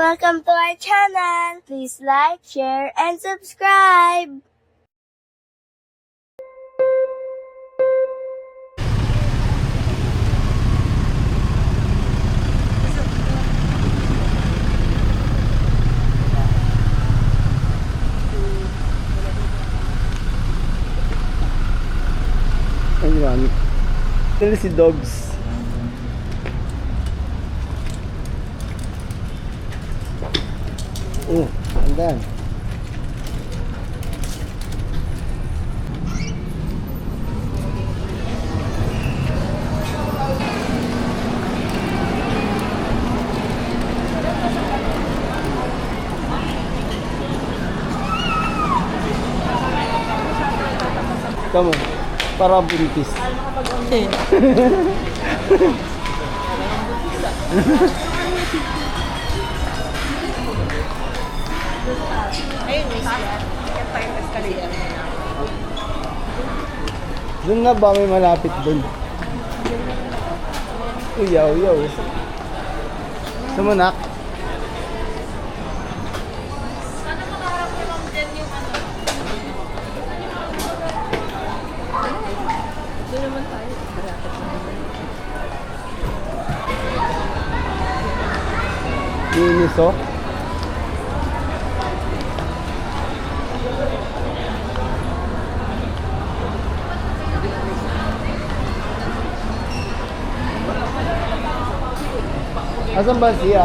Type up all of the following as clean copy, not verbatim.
Welcome to our channel. Please like, share, and subscribe. Ayun. Ito si Dogs. Andan. Kamu, para buntis. Ayun, may siya. Kaya tayo escalator. Doon na ba may malapit doon? Uyaw, uyaw. Sumunak. Sana makaharap ko lang dyan yung ano. Doon naman tayo. Linis oh. Asan ba siya?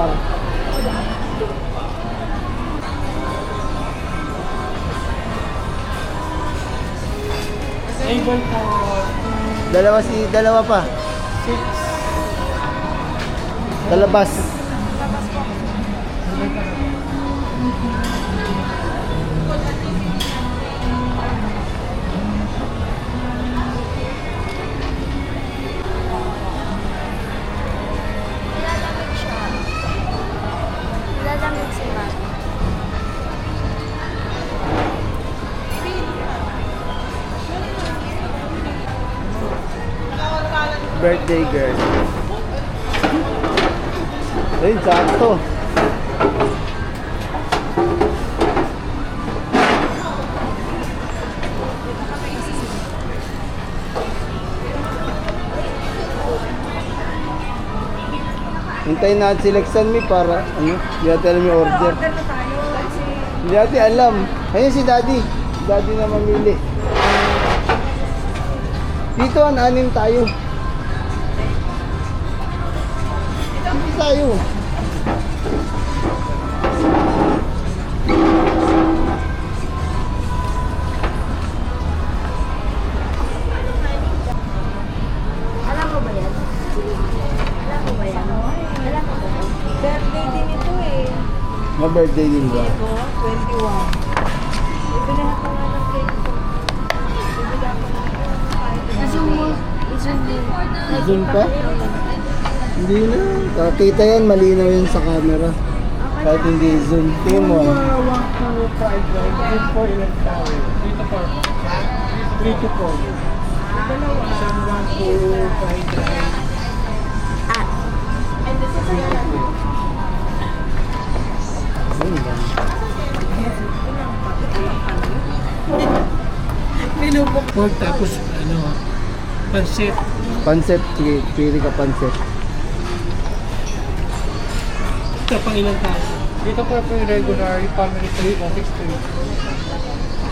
Able po Dalawa pa. 6. Dalabas. Nilalamig siya. Nilalamig si Ma. Birthday girl. Ayun, sakto. Hintayin natin si Lexan mi para ano, hindi natin alam yung order. Order na tayo. Kasi Hindi natin alam. Ayun si Daddy. Daddy na mamili. Dito ang anim tayo. Dito tayo. Alam mo ba yan? Alam mo ba yan? Alam mo ba yan? birthday din ito eh. Ma-birthday din ba? Ito, 21. Ibinahan ko nga ng cake ko. Ibinahan ko ng Zoom mo. Zoom mo. Zoom pa? Hindi na. Kakita yan, malinaw yan sa camera. Kahit hindi zoom. Tingin mo. 1 to 5 drive. 3 to 4 ilang tao. 3 to 4. 3 to 4. Isang 1 to 5 drive. And this is another. Minubok. Pork tapos ano, pansit. Pancet. Sige, pili ka pancet. Ito pang ilang tao. Dito po po yung regular family 3 o 6 to.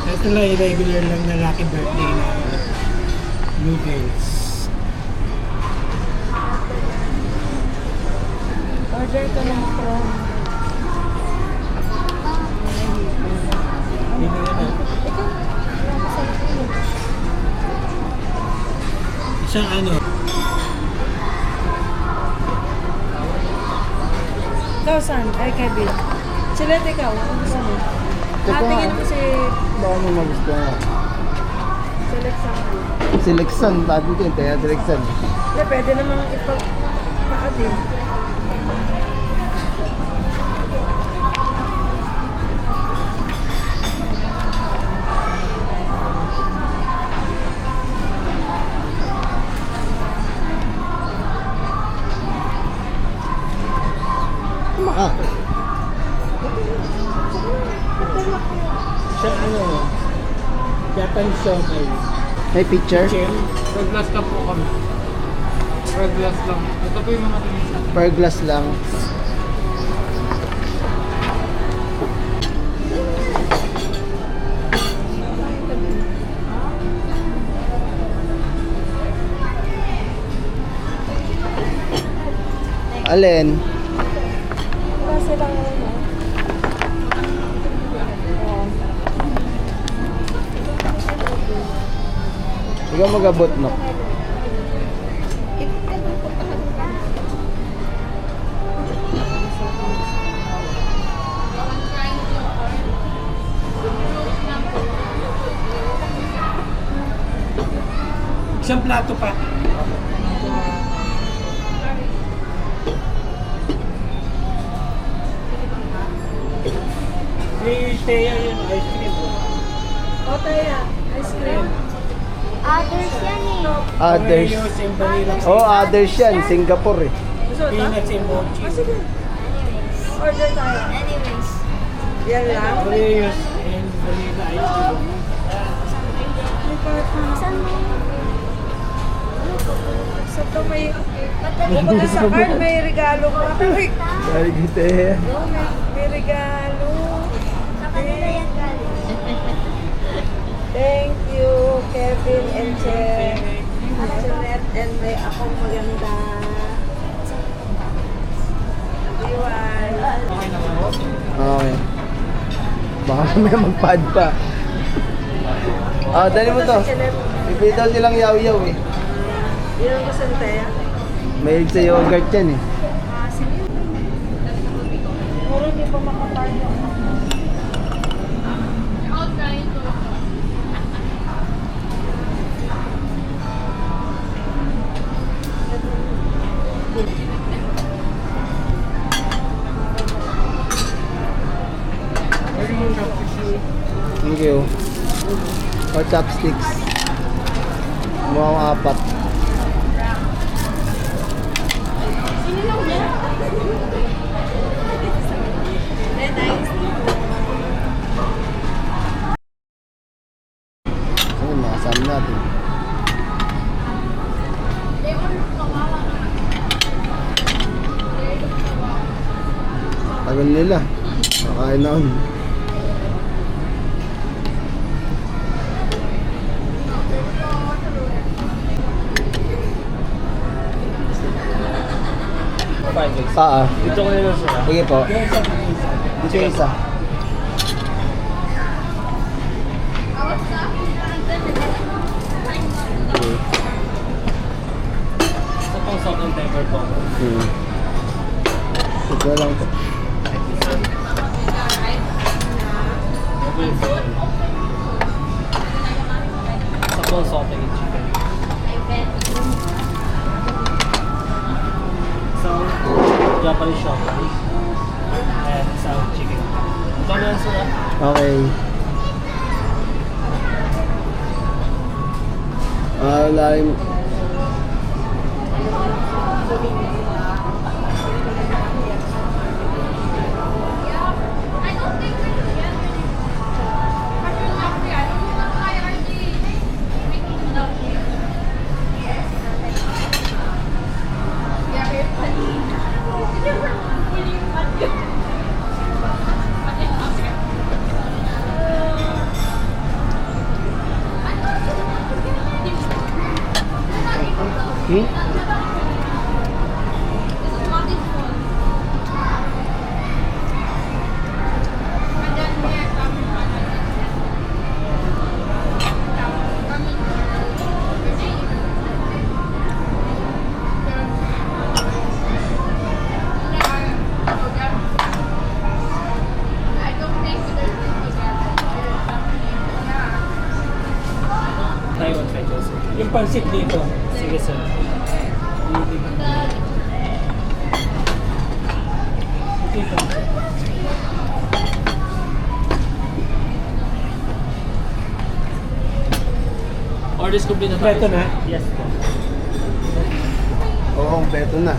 Ito lang yung regular lang na lucky birthday na noodles. Order ka ng from. Hindi na yan. Isang ano, Ikaw saan? Ay, Kevin. Silet, ikaw. Ano gusto mo? Tingin mo si Baka mo magustuhan. Select sa akin. Si Lexan, dati ko yung kaya Lexan. Hindi, pwede namang ipag-paad eh. Siya ano, Japanese siomai. May picture? Chill. Per glass ka po kami. Per glass lang. Ito po yung mga pinisa. Per glass lang. Alin? Kasi lang ano. Ikaw mag-abot, no? Isang plato pa. May Teo yun, ice cream. O, Taya, ice cream. Others yan eh. Others. Oreos and vanilla. Oh, others yan. Singapore eh. Gusto ito? Peanuts and mochi. Ah, sige. Anyways. Order tayo. Anyways. Yan lang. Oreos and vanilla ice cream. May part na. Saan mo? Sa to may... Bukod sa card, may regalo pa. Uy, Very good eh. may regalo. Sa kanila yan galing. Thank you, Kevin and Chen. Jeanette and may akong maganda. Iwan. Okay naman. Okay. Baka may magpad pa. Ah, dali mo to. Ipili daw silang yaw-yaw eh. Yun ang gusto ni Taya. Mahilig sa yogurt yan eh. Puro hindi pa makaparty ako. Thank you. O chopsticks. Mukhang apat. Ayun, makasama natin. Tagal nila. Nakain na ako. Dito ko nila sila. Sige po. Dito yung isa. Okay. Sa pang salt and pepper po. Ito lang po. Sa pang salt and chicken. So, Japanese shopping. And some chicken. Ito na sila. Okay. Lalim. Taiwan French. Yung pansit dito. Sige sir. Dito. Orders complete na tayo. Ito na? Yes po. Oo, beto na.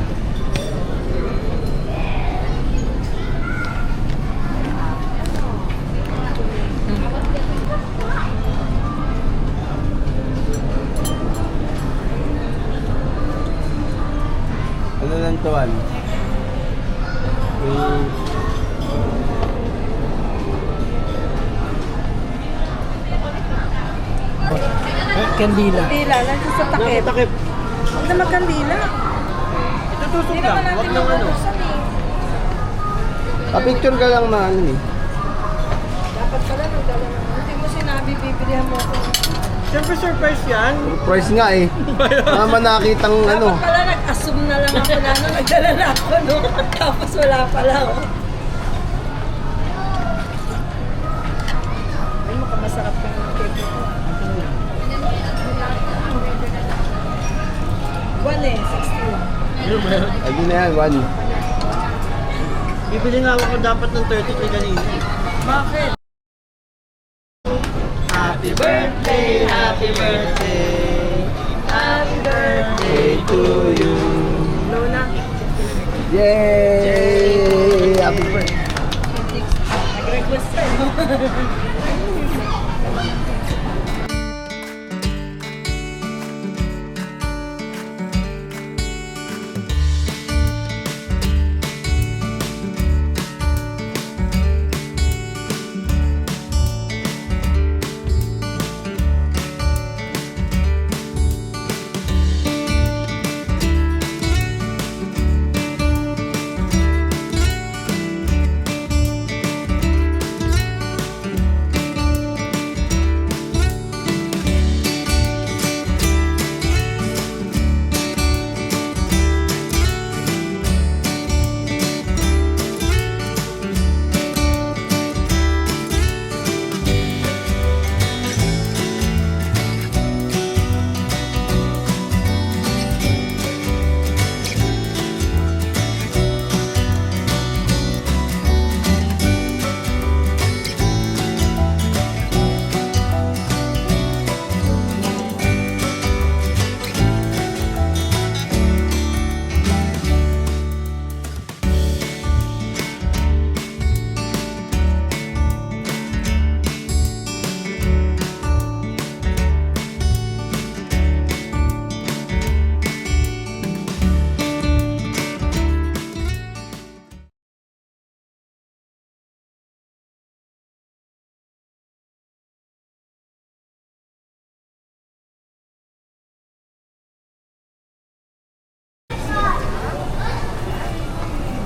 1. Kandila. Kandila, nandun sa takip. Takip. Huwag na magkandila. Itutusok Hindi lang. naman natin Huwag nang ano. mabubusan eh. Pa-picture ka lang na ano eh. Dapat pala nagdala na. Hindi mo sinabi, bibilihan mo ako. Siyempre surprise yan. Price nga eh. Naman nakitang ano. Dapat pala nag-assume na lang ako na ano, nagdala na ako, no? Tapos wala pala, oh. Ay, mukhang masarap yung cake ito. 1 eh, 60. Ayun na yan, 1. Bibili nga ako dapat ng 33 kanina. Bakit? Happy birthday, happy birthday, happy birthday to you. Lola, Yay! Happy birthday. nag-request ka, no?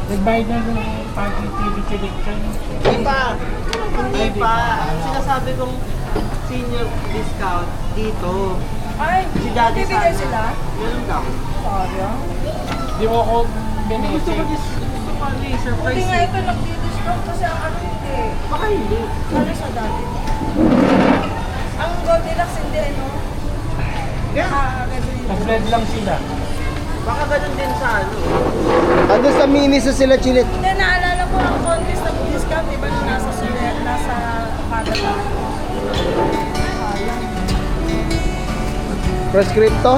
Nagbayad na ng parking TV kan. Hindi pa. Hindi pa. Ang sinasabi kong senior discount dito. Ay, Si Daddy bibigay sana. sila? Ganun daw. Sayang. Di mo ako Gusto ko binisi. gusto ko ano eh, Hindi surprise nga eh. ito nag-discount kasi ang ano hindi. Baka hindi. Ano sa dati? Ang Goldilocks hindi, ano? Ganun yun. Nag-red lang sila. Baka ganun din sa ano. Ando sa mini sa sila chilit. Hindi, naalala ko ang contest na discount, di ba nung nasa Suler, nasa Canada. Sayang. Prescripto?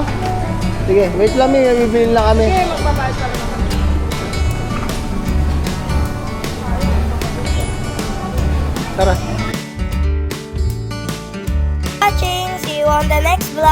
Sige, wait lang may bibili lang kami. Sige, magbabayad pa rin ako. Tara. Watching. See you on the next vlog.